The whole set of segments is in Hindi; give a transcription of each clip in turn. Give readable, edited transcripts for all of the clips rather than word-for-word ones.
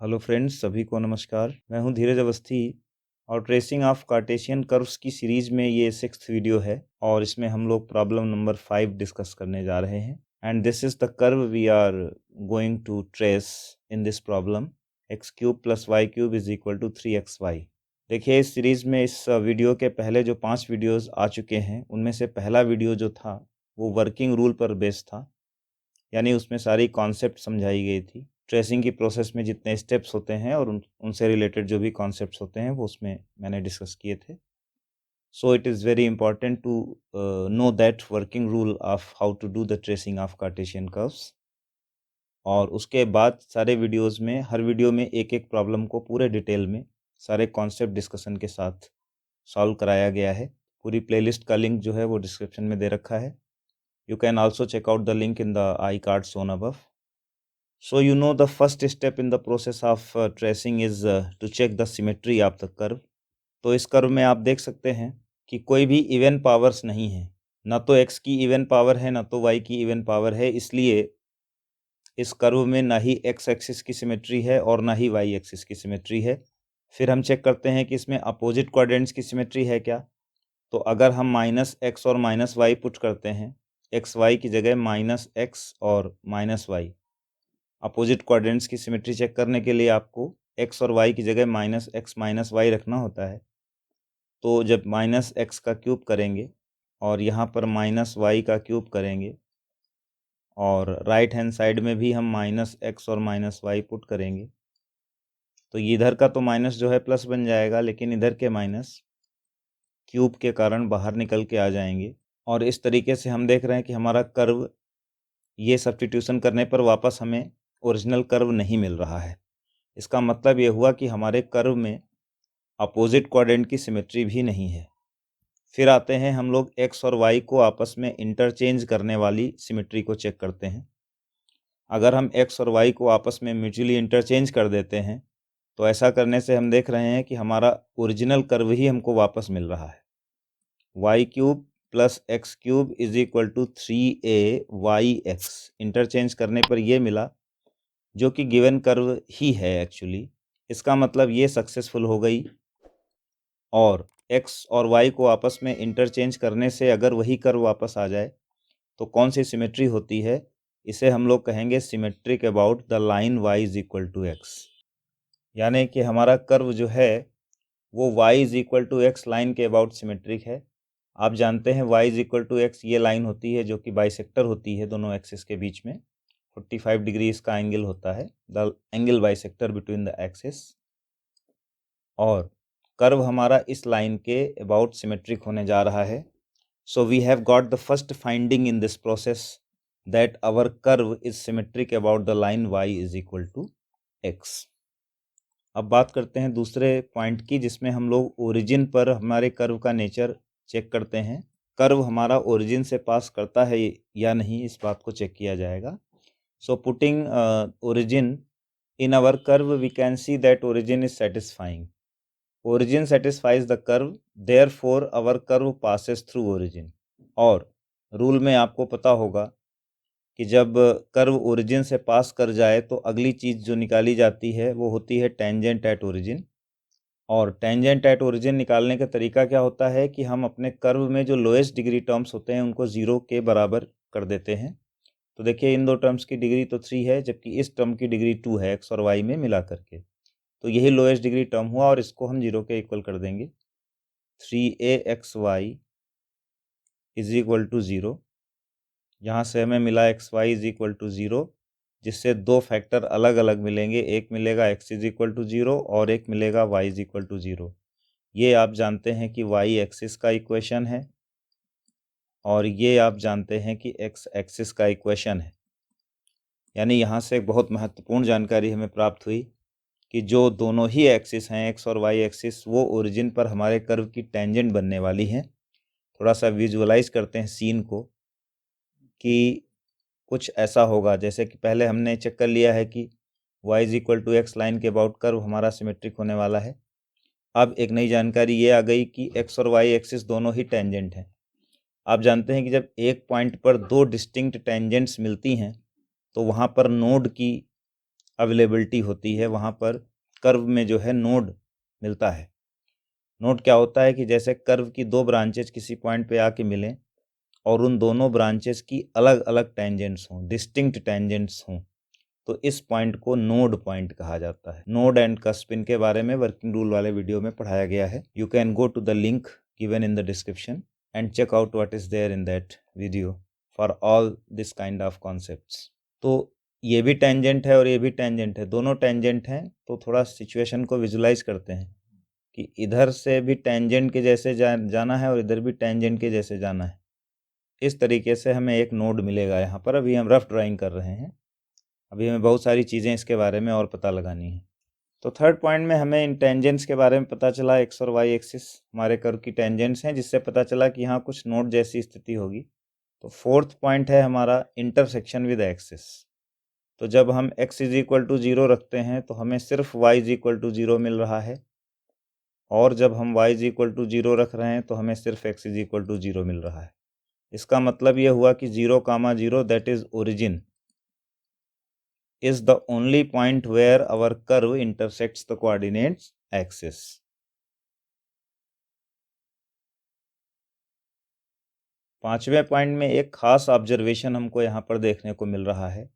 हेलो फ्रेंड्स, सभी को नमस्कार। मैं हूं धीरज अवस्थी और ट्रेसिंग ऑफ कार्टेशियन कर्व्स की सीरीज़ में ये 6th वीडियो है और इसमें हम लोग प्रॉब्लम नंबर 5 डिस्कस करने जा रहे हैं। And this is the curve we are going to trace in this problem. X cube plus y cube is equal to 3xy। देखिए, इस सीरीज़ में इस वीडियो के पहले जो 5 वीडियोज़ आ चुके हैं उनमें से पहला वीडियो जो था वो वर्किंग रूल पर बेस्ड था, यानी उसमें सारी कॉन्सेप्ट समझाई गई थी। ट्रेसिंग की प्रोसेस में जितने स्टेप्स होते हैं और उनसे रिलेटेड जो भी कॉन्सेप्ट्स होते हैं वो उसमें मैंने डिस्कस किए थे। So it is very important to know that working rule of how to do the tracing of Cartesian curves. और उसके बाद सारे वीडियोस में हर वीडियो में एक एक प्रॉब्लम को पूरे डिटेल में सारे कॉन्सेप्ट डिस्कशन के साथ सॉल्व कराया गया है। पूरी प्लेलिस्ट का लिंक जो है वो डिस्क्रिप्शन में दे रखा है। You can also check out the link in the iCard shown above. So you know the first step in the process of tracing is to check the symmetry of the curve. तो इस कर्व में आप देख सकते हैं कि कोई भी इवन पावर्स नहीं है, ना तो x की इवन पावर है ना तो y की इवन पावर है, इसलिए इस कर्व में ना ही x एक्सिस की सिमेट्री है और ना ही y एक्सिस की सिमेट्री है। फिर हम चेक करते हैं कि इसमें अपोजिट क्वाड्रेंट्स की सिमेट्री है क्या। तो अगर हम -x और -y पुट करते हैं, एक्स वाई की जगह -x और -y, अपोजिट क्वाड्रेंट्स की सिमेट्री चेक करने के लिए आपको x और y की जगह -x -y रखना होता है। तो जब -x का क्यूब करेंगे और यहाँ पर -y का क्यूब करेंगे और राइट हैंड साइड में भी हम -x और -y पुट करेंगे, तो इधर का तो माइनस जो है प्लस बन जाएगा, लेकिन इधर के माइनस क्यूब के कारण बाहर निकल के आ जाएंगे। और इस तरीके से हम देख रहे हैं कि हमारा कर्व ये सब्स्टिट्यूशन करने पर वापस हमें ओरिजिनल कर्व नहीं मिल रहा है। इसका मतलब ये हुआ कि हमारे कर्व में अपोजिट क्वाड्रेंट की सिमेट्री भी नहीं है। फिर आते हैं हम लोग x और y को आपस में इंटरचेंज करने वाली सिमेट्री को चेक करते हैं। अगर हम x और y को आपस में म्यूचुअली इंटरचेंज कर देते हैं तो ऐसा करने से हम देख रहे हैं कि हमारा ओरिजिनल कर्व ही हमको वापस मिल रहा है। Y cube plus x cube is equal to 3AYX interchange करने पर ये मिला, जो कि गिवन कर्व ही है एक्चुअली। इसका मतलब ये सक्सेसफुल हो गई। और x और y को आपस में इंटरचेंज करने से अगर वही कर्व वापस आ जाए तो कौन सी सिमेट्री होती है, इसे हम लोग कहेंगे symmetric about the line y is equal to x। यानी कि हमारा कर्व जो है वो y is equal to x line के अबाउट सिमेट्रिक है। आप जानते हैं y is equal to x ये लाइन होती है जो कि बाइसेक्टर होती है दोनों एक्सिस के बीच में। 45 डिग्री इसका एंगल होता है, the angle bisector between the axis. और कर्व हमारा इस लाइन के अबाउट सिमेट्रिक होने जा रहा है। So we have got the first finding in this process that our curve is symmetric about the line y is equal to x। अब बात करते हैं दूसरे पॉइंट की, जिसमें हम लोग ओरिजिन पर हमारे कर्व का नेचर चेक करते हैं। कर्व हमारा ओरिजिन से पास करता है या नहीं, इस बात को चेक किया जाएगा। So putting origin in our curve we can see that origin is satisfying. Origin satisfies the curve, therefore our curve passes through origin. और रूल में आपको पता होगा कि जब कर्व ओरिजिन से पास कर जाए तो अगली चीज़ जो निकाली जाती है वो होती है टेंजेंट एट ओरिजिन। और टेंजेंट एट ओरिजिन निकालने का तरीका क्या होता है कि हम अपने कर्व में जो लोएस्ट डिग्री टर्म्स होते हैं उनको 0 के बराबर कर देते हैं। तो देखिए, इन दो टर्म्स की डिग्री तो 3 है, जबकि इस टर्म की डिग्री 2 है x और y में मिला करके। तो यही लोएस्ट डिग्री टर्म हुआ और इसको हम 0 के इक्वल कर देंगे। 3AXY is equal to 0। यहाँ से हमें मिला XY इज इक्वल टू 0, जिससे दो फैक्टर अलग अलग मिलेंगे। एक मिलेगा x इज इक्वल टू 0 और एक मिलेगा y इज इक्वल टू 0। ये आप जानते हैं कि y एक्सिस का इक्वेशन है और ये आप जानते हैं कि x एक्सिस का इक्वेशन है। यानी यहाँ से एक बहुत महत्वपूर्ण जानकारी हमें प्राप्त हुई कि जो दोनों ही एक्सिस हैं x और y एक्सिस, वो ओरिजिन पर हमारे कर्व की टेंजेंट बनने वाली हैं। थोड़ा सा विजुअलाइज करते हैं सीन को कि कुछ ऐसा होगा, जैसे कि पहले हमने चेक कर लिया है कि y is equal to x line के अबाउट कर्व हमारा सिमेट्रिक होने वाला है। अब एक नई जानकारी ये आ गई कि x और y एक्सिस दोनों ही टेंजेंट हैं। आप जानते हैं कि जब एक पॉइंट पर दो डिस्टिंक्ट टेंजेंट्स मिलती हैं तो वहाँ पर नोड की अवेलेबिलिटी होती है वहाँ पर कर्व में जो है नोड मिलता है। नोड क्या होता है कि जैसे कर्व की दो ब्रांचेज किसी पॉइंट पे आके मिलें और उन दोनों ब्रांचेस की अलग अलग टेंजेंट्स हों, डिस्टिंक्ट टेंजेंट्स हों, तो इस पॉइंट को नोड पॉइंट कहा जाता है। नोड एंड कस्प इनके बारे में वर्किंग रूल वाले वीडियो में पढ़ाया गया है। You can go to the link given in the description and check out what is there in that video for all this kind of concepts. तो ये भी टेंजेंट है और ये भी टेंजेंट है, दोनों टेंजेंट हैं। तो थोड़ा सिचुएशन को विजुलाइज करते हैं कि इधर से भी टेंजेंट के जैसे जाना है और इधर भी टेंजेंट के जैसे जाना है। इस तरीके से हमें एक नोड मिलेगा यहाँ पर। अभी हम रफ ड्राइंग कर रहे हैं, अभी हमें बहुत सारी चीज़ें इसके बारे में और पता लगानी है। तो थर्ड पॉइंट में हमें इन टेंजेंट्स के बारे में पता चला, एक्स और वाई एक्सिस हमारे कर्व की टेंजेंट्स हैं, जिससे पता चला कि यहाँ कुछ नोड जैसी स्थिति होगी। तो फोर्थ पॉइंट है हमारा इंटरसेक्शन विद एक्सिस। तो जब हम x इज इक्वल टू 0 रखते हैं तो हमें सिर्फ y इज इक्वल टू 0 मिल रहा है, और जब हम y इज इक्वल टू 0 रख रहे हैं तो हमें सिर्फ x इज इक्वल टू 0 मिल रहा है। इसका मतलब ये हुआ कि 0,0 that is origin is the only point where our curve intersects the coordinates axis. पांचवें पॉइंट में एक खास ऑब्जर्वेशन हमको यहाँ पर देखने को मिल रहा है।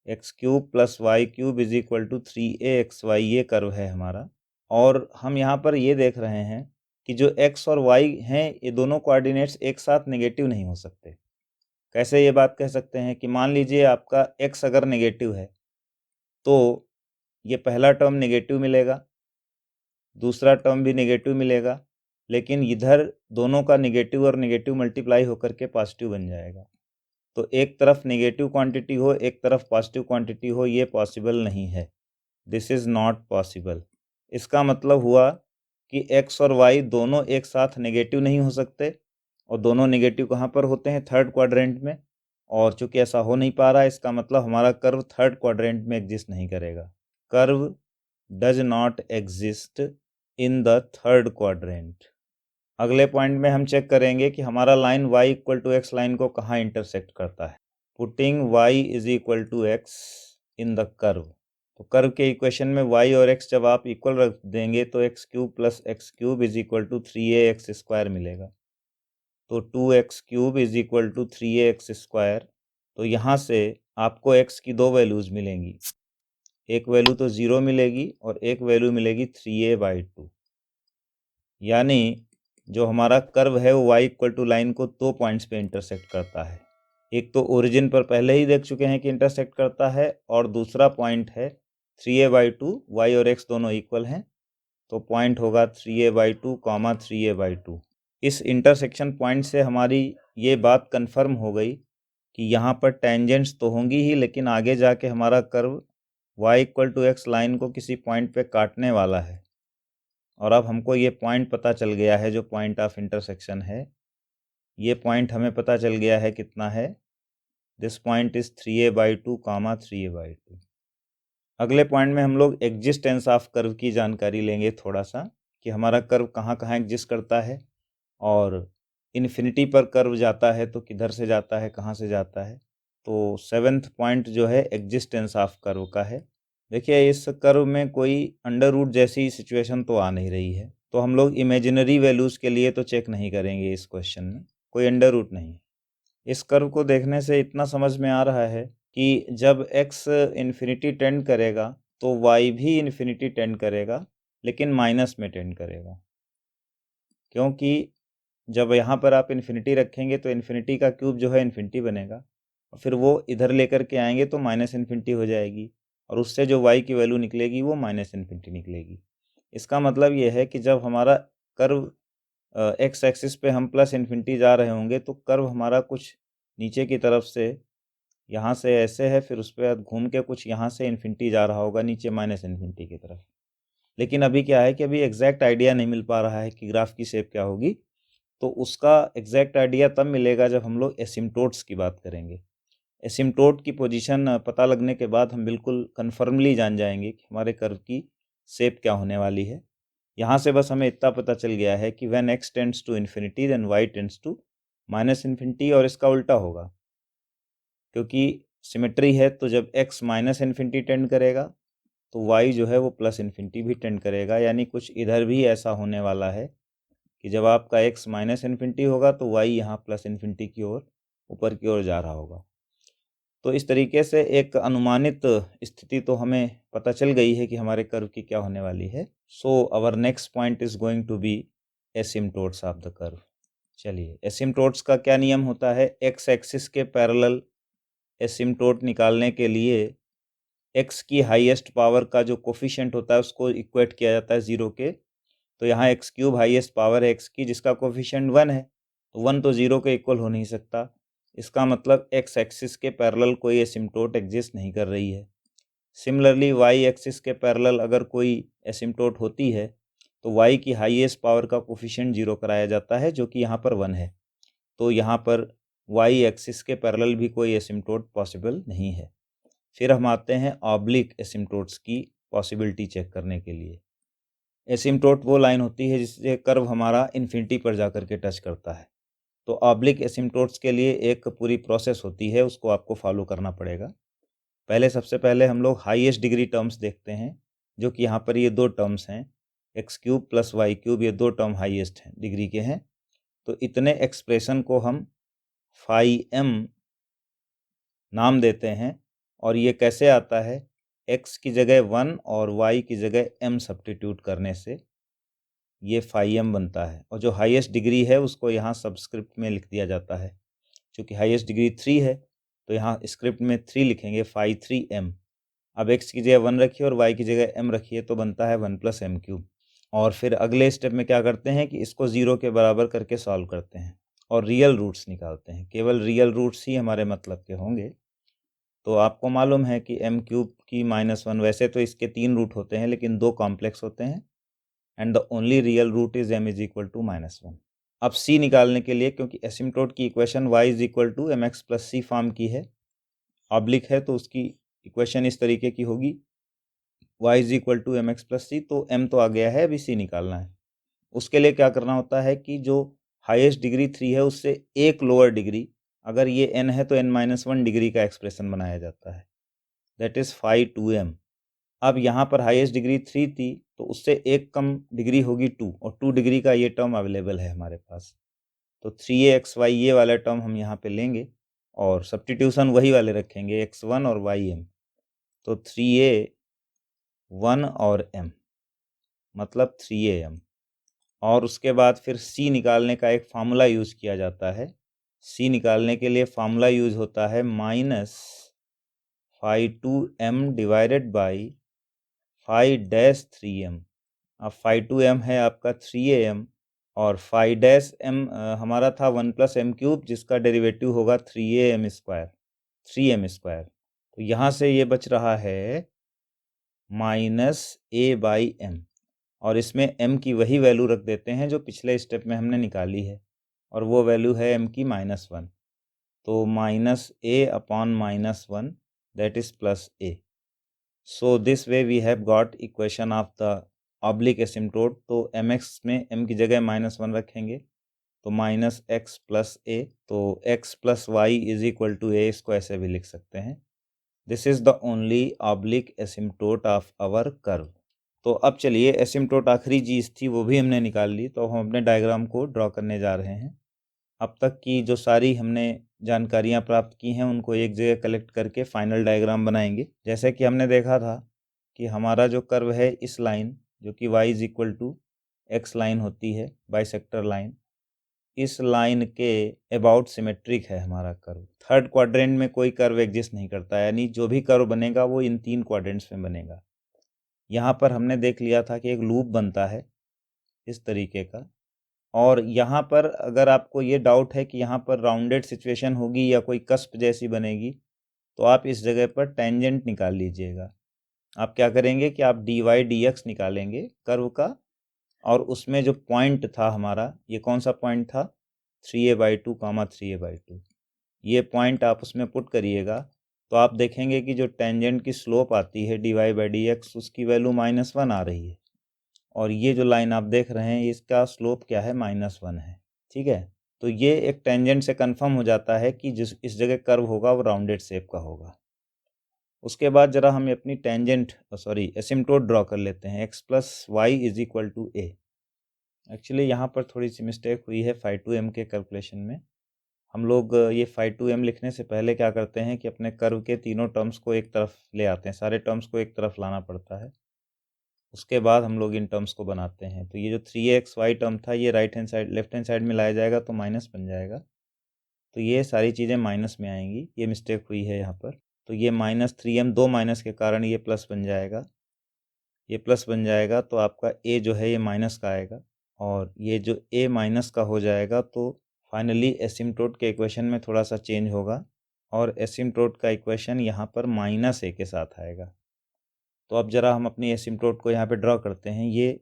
X cube plus y cube is equal to 3aXy ये कर्व है हमारा, और हम यहाँ पर ये देख रहे हैं कि जो x और y हैं ये दोनों कोऑर्डिनेट्स एक साथ नेगेटिव नहीं हो सकते। कैसे ये बात कह सकते हैं कि मान लीजिए आपका x अगर नेगेटिव है तो ये पहला टर्म नेगेटिव मिलेगा, दूसरा टर्म भी नेगेटिव मिलेगा, लेकिन इधर दोनों का नेगेटिव और नेगेटिव मल्टीप्लाई होकर के पॉजिटिव बन जाएगा। तो एक तरफ नेगेटिव क्वांटिटी हो, एक तरफ पॉजिटिव क्वांटिटी हो, ये पॉसिबल नहीं है। This is not possible. इसका मतलब हुआ कि x और y दोनों एक साथ नेगेटिव नहीं हो सकते, और दोनों नेगेटिव कहाँ पर होते हैं? थर्ड क्वाड्रेंट में। और चूंकि ऐसा हो नहीं पा रहा है, इसका मतलब हमारा कर्व थर्ड क्वाड्रेंट में एग्जिस्ट नहीं करेगा। Curve does not exist in the third quadrant. अगले पॉइंट में हम चेक करेंगे कि हमारा line y equal to x line को कहाँ इंटरसेक्ट करता है। Putting y is equal to x in the curve. तो कर्व के इक्वेशन में y और x जब आप इक्वल रख देंगे तो x cube plus x cube is equal to 3ax square मिलेगा। तो 2x cube is equal to 3ax square. तो यहाँ से आपको x की दो वैल्यूज़ मिलेंगी, एक वैल्यू तो 0 मिलेगी और एक वैल्यू मिलेगी 3a/2। यानी जो हमारा कर्व है वो y इक्वल टू लाइन को दो पॉइंट्स पे इंटरसेक्ट करता है। एक तो ओरिजिन पर पहले ही देख चुके हैं कि इंटरसेक्ट करता है, और दूसरा पॉइंट है 3a/2। y और x दोनों इक्वल हैं, तो पॉइंट होगा 3a/2, 3a/2। इस इंटरसेक्शन पॉइंट से हमारी ये बात कंफर्म हो गई कि यहाँ पर टेंजेंट्स तो होंगी ही, लेकिन आगे जाके हमारा curve y equal to x line को किसी पॉइंट पे काटने वाला है। और अब हमको ये पॉइंट पता चल गया है, जो पॉइंट ऑफ इंटरसेक्शन है, ये पॉइंट हमें पता चल गया है कितना है। This point is 3a/2, 3a/2। अगले पॉइंट में हम लोग एग्जिस्टेंस ऑफ कर्व की जानकारी लेंगे थोड़ा सा, कि हमारा कर्व कहाँ कहाँ एग्जिस्ट करता है, और इन्फिनिटी पर कर्व जाता है तो किधर से जाता है, कहाँ से जाता है। तो सेवेंथ पॉइंट जो है एग्जिस्टेंस ऑफ कर्व का है। देखिए इस कर्व में कोई अंडर रूट जैसी सिचुएशन तो आ नहीं रही है, तो हम लोग इमेजिनरी वैल्यूज़ के लिए तो चेक नहीं करेंगे इस क्वेश्चन में, कोई अंडर रूट नहीं है। इस कर्व को देखने से इतना समझ में आ रहा है कि जब x इन्फिनिटी टेंड करेगा तो y भी इन्फिनिटी टेंड करेगा, लेकिन माइनस में टेंड करेगा। क्योंकि जब यहाँ पर आप इन्फिनिटी रखेंगे तो इन्फिनिटी का क्यूब जो है इन्फिनिटी बनेगा, और फिर वो इधर लेकर के आएंगे तो माइनस इन्फिनिटी हो जाएगी, और उससे जो y की वैल्यू निकलेगी वो माइनस इन्फिनिटी निकलेगी। इसका मतलब ये है कि जब हमारा कर्व एक्स एक्सिस पे हम प्लस इन्फिनिटी जा रहे होंगे तो कर्व हमारा कुछ नीचे की तरफ से यहाँ से ऐसे है, फिर उस पर घूम के कुछ यहाँ से इन्फिनिटी जा रहा होगा नीचे माइनस इन्फिनिटी की तरफ। लेकिन अभी क्या है कि अभी एग्जैक्ट आइडिया नहीं मिल पा रहा है कि ग्राफ की शेप क्या होगी, तो उसका एग्जैक्ट आइडिया तब मिलेगा जब हम लोग एसिम्टोट्स की बात करेंगे। एसिम्टोट की पोजीशन पता लगने के बाद हम बिल्कुल कन्फर्मली जान जाएंगे कि हमारे कर्व की शेप क्या होने वाली है। यहाँ से बस हमें इतना पता चल गया है कि when x tends to infinity then y tends to minus infinity, और इसका उल्टा होगा, क्योंकि सिमेट्री है तो जब x माइनस इन्फिनिटी टेंड करेगा तो y जो है वो प्लस इन्फिनिटी भी टेंड करेगा, यानी कुछ इधर भी ऐसा होने वाला है कि जब आपका x माइनस इन्फिनिटी होगा तो y यहाँ प्लस इन्फिनिटी की ओर ऊपर की ओर जा रहा होगा। तो इस तरीके से एक अनुमानित स्थिति तो हमें पता चल गई है कि हमारे कर्व की क्या होने वाली है। So our next point is going to be asymptotes of the curve. चलिए, एसिम्प्टोट्स का क्या नियम होता है? एक्स एक्सिस के पैरेलल एसिम्प्टोट निकालने के लिए x की हाईएस्ट पावर का जो कोफिशिएंट होता है उसको इक्वेट किया जाता है 0 के। तो यहाँ एक्स क्यूब हाईएस्ट पावर है x की, जिसका कोफिशिएंट 1 है, तो 1 तो 0 के इक्वल हो नहीं सकता। इसका मतलब x एक्सिस के पैरेलल कोई एसिम्प्टोट एग्जिस्ट नहीं कर रही है। सिमिलरली y एक्सिस के पैरेलल अगर कोई एसिम्प्टोट होती है तो y की हाईएस्ट पावर का कोफिशिएंट 0 कराया जाता है, जो कि यहाँ पर 1 है। तो यहाँ पर y एक्सिस के पैरेलल भी कोई एसिम्प्टोट पॉसिबल नहीं है। फिर हम आते हैं ऑब्लिक एसिम्प्टोट्स की पॉसिबिलिटी चेक करने के लिए। एसिम्प्टोट वो लाइन होती है जिससे कर्व हमारा इन्फिनिटी पर जाकर के टच करता है। तो ऑब्लिक एसिम्प्टोट्स के लिए एक पूरी प्रोसेस होती है, उसको आपको फॉलो करना पड़ेगा। सबसे पहले हम लोग हाईएस्ट डिग्री टर्म्स देखते हैं, जो कि यहाँ पर ये दो टर्म्स हैं, x cube plus y cube, ये दो टर्म हाईएस्ट हैं डिग्री के हैं। तो इतने एक्सप्रेशन को हम फाई एम नाम देते हैं। और ये कैसे आता है? x की जगह 1 और y की जगह m सब्स्टिट्यूट करने से ये फाई m बनता है। और जो हाईएस्ट डिग्री है उसको यहाँ सबस्क्रिप्ट में लिख दिया जाता है। चूँकि हाईएस्ट डिग्री 3 है तो यहाँ स्क्रिप्ट में 3 लिखेंगे, फाई 3m। अब x की जगह 1 रखिए और y की जगह m रखिए तो बनता है 1 + m³। और फिर अगले स्टेप में क्या करते हैं कि इसको 0 के बराबर करके सॉल्व करते हैं और रियल रूट्स निकालते हैं। केवल रियल रूट्स ही हमारे मतलब के होंगे। तो आपको मालूम है कि m³ की -1, वैसे तो इसके 3 रूट होते हैं लेकिन 2 कॉम्प्लेक्स होते हैं, and the only real root is m = -1। अब c निकालने के लिए, क्योंकि एसिम्प्टोट की equation y = mx + c form की है, ऑब्लिक है तो उसकी इक्वेशन इस तरीके की होगी, y = mx + c। तो m तो आ गया है, अभी c निकालना है। उसके लिए क्या करना होता है कि जो हाईएस्ट डिग्री 3 है उससे एक लोअर डिग्री, अगर ये n है तो n-1 डिग्री का एक्सप्रेशन बनाया जाता है, दैट इज़ फाई 2m। अब यहाँ पर हाईएस्ट डिग्री 3 थी तो उससे एक कम डिग्री होगी 2, और 2 डिग्री का ये टर्म अवेलेबल है हमारे पास। तो 3axy ये वाला टर्म हम यहाँ पे लेंगे और सब्स्टिट्यूशन वही वाले रखेंगे, x1 और ym। तो 3a 1 और m मतलब 3am। और उसके बाद फिर c निकालने का एक फार्मूला यूज़ किया जाता है। c निकालने के लिए फार्मूला यूज़ होता है -phi 2m divided by phi dash 3m। अब फाई 2m है आपका 3am और फाई डैश m हमारा था 1 + m³, जिसका डेरिवेटिव होगा 3m²। तो यहाँ से ये बच रहा है -a/m, और इसमें m की वही वैल्यू रख देते हैं जो पिछले स्टेप में हमने निकाली है, और वो वैल्यू है m की -1। तो -a/-1 that is +a। So this way we have got equation of the oblique asymptote. तो mx में m की जगह -1 रखेंगे तो -x + a, तो x + y = a, इसको ऐसे भी लिख सकते हैं। This is the only oblique asymptote of our curve. तो अब चलिए, एसिम्प्टोट आखिरी चीज़ थी वो भी हमने निकाल ली, तो हम अपने डायग्राम को ड्रॉ करने जा रहे हैं। अब तक की जो सारी हमने जानकारियाँ प्राप्त की हैं उनको एक जगह कलेक्ट करके फाइनल डायग्राम बनाएंगे। जैसे कि हमने देखा था कि हमारा जो कर्व है, इस लाइन जो कि y = x लाइन होती है, बाइसेक्टर लाइन, इस लाइन के अबाउट सिमेट्रिक है हमारा कर्व। थर्ड क्वाड्रेंट में कोई कर्व एग्जिस्ट नहीं करता, यानी जो भी कर्व बनेगा वो इन 3 क्वाड्रेंट्स में बनेगा। यहाँ पर हमने देख लिया था कि एक लूप बनता है इस तरीके का, और यहाँ पर अगर आपको ये डाउट है कि यहाँ पर राउंडेड सिचुएशन होगी या कोई कस्प जैसी बनेगी, तो आप इस जगह पर टेंजेंट निकाल लीजिएगा। आप क्या करेंगे कि आप dy/dx निकालेंगे कर्व का, और उसमें जो पॉइंट था हमारा, ये कौन सा पॉइंट था? 3a/2, 3a/2। ये पॉइंट आप उसमें पुट करिएगा तो आप देखेंगे कि जो टेंजेंट की स्लोप आती है dy/dx, उसकी वैल्यू -1 आ रही है। और ये जो लाइन आप देख रहे हैं इसका स्लोप क्या है? -1 है। ठीक है। तो ये एक टेंजेंट से कंफर्म हो जाता है कि जिस इस जगह कर्व होगा वो राउंडेड शेप का होगा। उसके बाद जरा हम अपनी टेंजेंट एसिम्प्टोट ड्रॉ कर लेते हैं, x plus y is equal to a। Actually यहाँ पर थोड़ी सी मिस्टेक हुई है फाई टू एम के कैलकुलेशन में। हम लोग ये फाई टू एम लिखने से पहले क्या करते हैं कि अपने कर्व के तीनों टर्म्स को एक तरफ ले आते हैं, सारे टर्म्स को एक तरफ लाना पड़ता है, उसके बाद हम लोग इन टर्म्स को बनाते हैं। तो ये जो 3xy टर्म था ये लेफ्ट हैंड साइड में लाया जाएगा तो माइनस बन जाएगा, तो ये सारी चीज़ें माइनस में आएंगी, ये मिस्टेक हुई है यहाँ पर। तो ये -3m, दो माइनस के कारण ये प्लस बन जाएगा, ये प्लस बन जाएगा तो आपका a जो है ये माइनस का आएगा, और ये जो a माइनस का हो जाएगा तो फाइनली एसिम्प्टोट के इक्वेशन में थोड़ा सा चेंज होगा और एसिम्प्टोट का इक्वेशन यहाँ पर -a के साथ आएगा। तो अब ज़रा हम अपनी एसिम्प्टोट को यहाँ पे ड्रॉ करते हैं। ये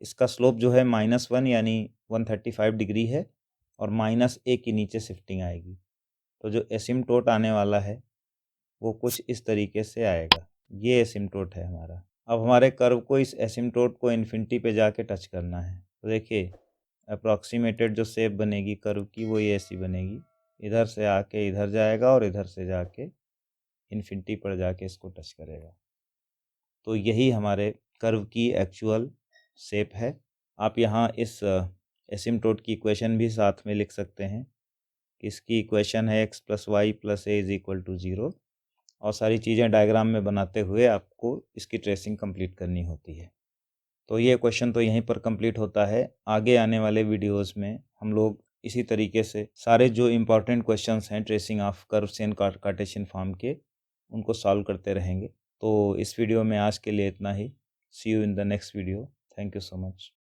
इसका स्लोप जो है -1 यानी 135 डिग्री है और -a की नीचे शिफ्टिंग आएगी। तो जो एसिम्प्टोट आने वाला है वो कुछ इस तरीके से आएगा। ये एसिम्प्टोट है हमारा। अब हमारे कर्व को इस एसिम्प्टोट को इन्फिनिटी पे जाके टच करना है। तो देखिए अप्रॉक्सीमेटेड जो शेप बनेगी कर्व की वो ये ऐसी बनेगी, इधर से आके इधर जाएगा और इधर से जाके इन्फिनिटी पर जाके इसको टच करेगा। तो यही हमारे कर्व की एक्चुअल शेप है। आप यहाँ इस एसिम्प्टोट की इक्वेशन भी साथ में लिख सकते हैं। इसकी इक्वेशन है x plus y plus a is equal to 0, और सारी चीज़ें डायग्राम में बनाते हुए आपको इसकी ट्रेसिंग कंप्लीट करनी होती है। तो ये क्वेश्चन तो यहीं पर कंप्लीट होता है। आगे आने वाले वीडियोस में हम लोग इसी तरीके से सारे जो इम्पोर्टेंट क्वेश्चंस हैं tracing of curves in Cartesian form के, उनको सॉल्व करते रहेंगे। तो इस वीडियो में आज के लिए इतना ही। See you in the next video. Thank you so much.